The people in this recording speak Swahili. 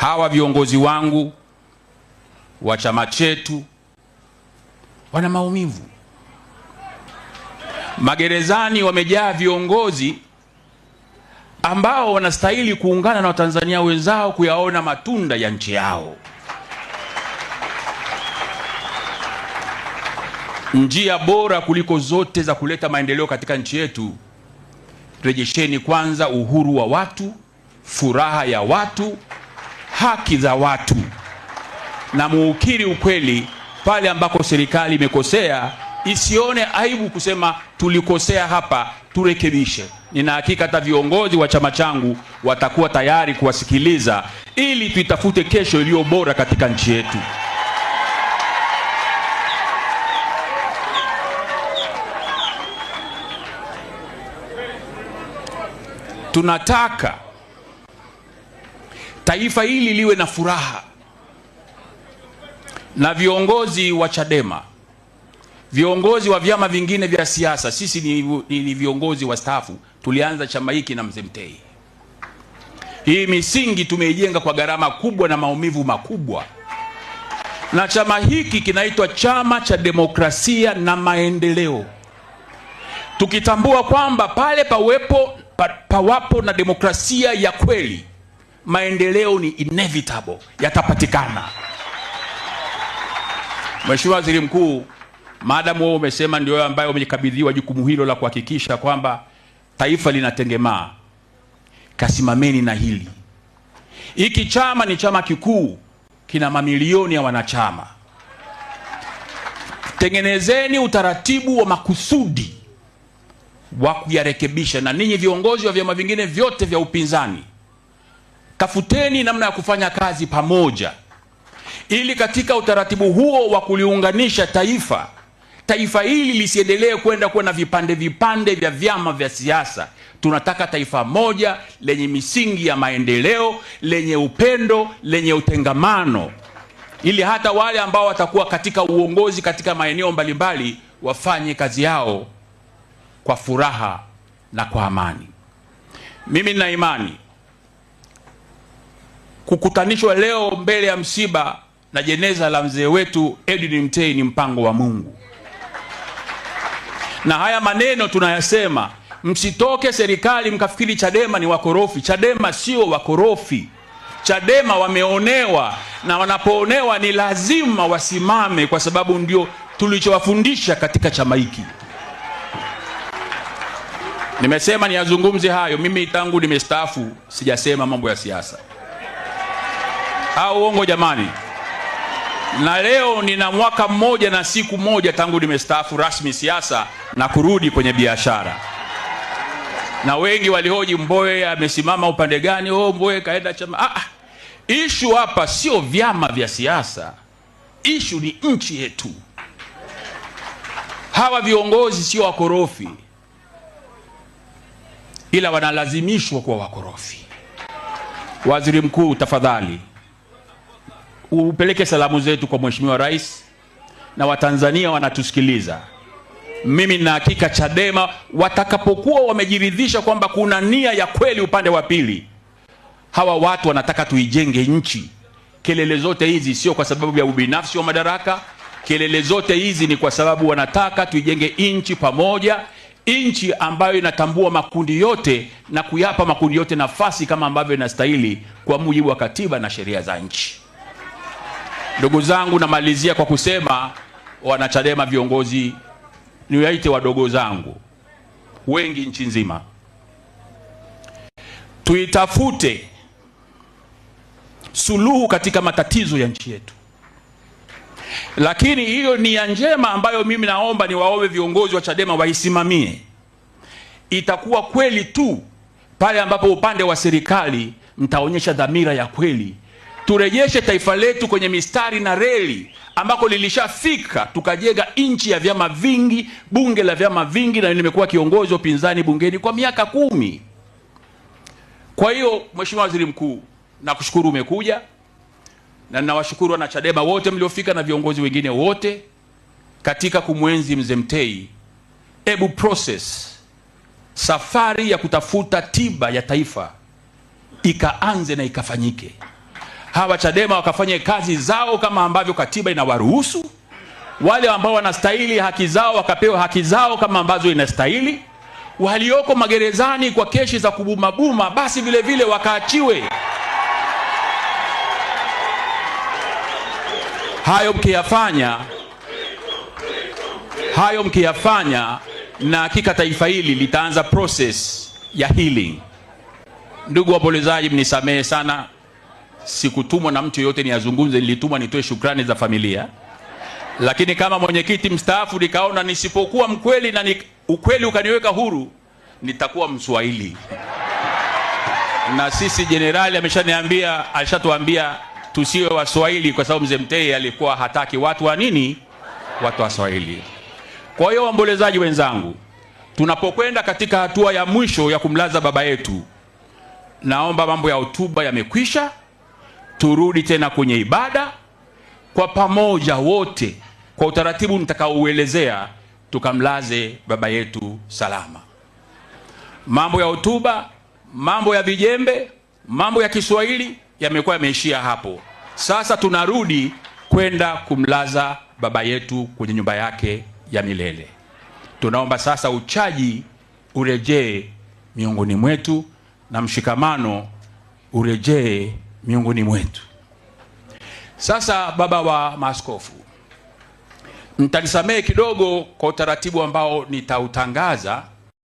Hawa viongozi wangu wa chama chetu wana maumivu. Magerezani wamejaa viongozi ambao wanastahili kuungana na Watanzania wenzao kuyaona matunda ya nchi yao. Njia bora kuliko zote za kuleta maendeleo katika nchi yetu, rejesheni kwanza uhuru wa watu, furaha ya watu, haki za watu, na muukiri ukweli pale ambako serikali imekosea. Isione aibu kusema tulikosea hapa, turekebishe. Nina hakika hata viongozi wa chama changu watakuwa tayari kuwasikiliza ili tuitafute kesho iliyo bora katika nchi yetu. Tunataka taifa hili liwe na furaha, na viongozi wa Chadema, viongozi wa vyama vingine vya siasa, sisi ni viongozi wastaafu, tulianza chama hiki na Mzee Mtei. Hii misingi tumeijenga kwa gharama kubwa na maumivu makubwa, na chama hiki kinaitwa Chama cha Demokrasia na Maendeleo, tukitambua kwamba pale pawapo na demokrasia ya kweli, maendeleo ni inevitable, yatapatikana. Mheshimiwa Waziri Mkuu, maadamu wewe umesema ndio ambaye umekabidhiwa jukumu hilo la kuhakikisha kwamba taifa linatengemaa, kasimameni na hili. Hiki chama ni chama kikuu, kina mamilioni ya wanachama. Tengenezeni utaratibu wa makusudi wa kuyarekebisha, na ninyi viongozi wa vyama vingine vyote vya upinzani, tafuteni namna ya kufanya kazi pamoja, ili katika utaratibu huo wa kuliunganisha taifa hili lisiendelee kwenda kuwa na vipande vya vyama vya siasa. Tunataka taifa moja lenye misingi ya maendeleo, lenye upendo, lenye utengamano, ili hata wale ambao watakuwa katika uongozi katika maeneo mbalimbali wafanye kazi yao kwa furaha na kwa amani. Mimi nina imani kukutanishwa leo mbele ya msiba na jeneza la mzee wetu Edwin Mtei ni mpango wa Mungu. Na haya maneno tunayasema, msitoke serikali mkafikiri Chadema ni wakorofi. Chadema sio wakorofi. Chadema wameonewa, na wanapoonewa ni lazima wasimame, kwa sababu ndio tulichowafundisha katika chama hiki. Nimesema niyazungumze hayo. Mimi tangu nimestaafu sijasema mambo ya siasa. Au uongo jamani? Na leo nina mwaka mmoja na siku moja tangu nimestaafu rasmi siasa na kurudi kwenye biashara. Na wengi walihoji Mbowe amesimama upande gani? Mbowe kaenda chama. Issue hapa sio vyama vya siasa. Issue ni nchi yetu. Hawa viongozi sio wakorofi, ila wanalazimishwa kuwa wakorofi. Waziri Mkuu, tafadhali upeleke salamu zetu kwa Mheshimiwa Rais, na Watanzania wanatusikiliza. Mimi na hakika Chadema watakapokuwa wamejiridhisha kwamba kuna nia ya kweli upande wa pili, hawa watu wanataka tuijenge nchi. Kelele zote hizi sio kwa sababu ya ubinafsi wa madaraka. Kelele zote hizi ni kwa sababu wanataka tuijenge nchi pamoja, nchi ambayo inatambua makundi yote na kuyapa makundi yote nafasi kama ambavyo inastahili kwa mujibu wa katiba na sheria za nchi. Ndugu zangu, namalizia kwa kusema, wanachadema viongozi, niwaite wadogo zangu wengi nchi nzima, tuitafute suluhu katika matatizo ya nchi yetu. Lakini hiyo nia njema ambayo mimi naomba niwaombe viongozi wa Chadema waisimamie, itakuwa kweli tu pale ambapo upande wa serikali mtaonyesha dhamira ya kweli. Turejeshe taifa letu kwenye mistari na reli ambako lilishafika, tukajenga nchi ya vyama vingi, bunge la vyama vingi, na nimekuwa kiongozi wa upinzani bungeni kwa miaka 10. Kwa hiyo Mheshimiwa Waziri Mkuu, nakushukuru umekuja, na ninawashukuru na Chadema wote mliofika na viongozi wengine wote katika kumwenzi Mzee Mtei. Ebu process safari ya kutafuta tiba ya taifa ikaanze na ikafanyike. hawa Chadema wakafanye kazi zao kama ambavyo katiba inawaruhusu. Wale ambao wanastahili haki zao wakapewa haki zao kama ambazo inastahili. Walioko magerezani kwa kesi za kubuma basi vile vile wakaachiwe. Hayo mkiyafanya na hakika taifa hili litaanza process ya healing. Ndugu waombolezaji, mnisamehe sana, sikutumwa na mtu yote niazungumze, nilitumwa nitoe shukrani za familia. Lakini kama mwenyekiti mstaafu nikaona nisipokuwa mkweli na ukweli ukaniweka huru, nitakuwa Mswahili. Na sisi jenerali alishatuambia tusiwe Waswahili kwa sababu Mzee Mtei alikuwa hataki watu wa nini? Watu wa Swahili. Kwa hiyo waombolezaji wenzangu, tunapokwenda katika hatua ya mwisho ya kumlaza baba yetu, naomba mambo ya hotuba yamekwisha, turudi tena kwenye ibada kwa pamoja wote, kwa utaratibu nitakaouelezea, tukamlaze baba yetu salama. Mambo ya hotuba, mambo ya vijembe, mambo ya Kiswahili yamekuwa yameishia hapo. Sasa tunarudi kwenda kumlaza baba yetu kwenye nyumba yake ya milele. Tunaomba sasa uchaji urejee miongoni mwetu na mshikamano urejee miongoni mwetu. Sasa baba wa maaskofu, mtanisamehe kidogo kwa utaratibu ambao nitautangaza.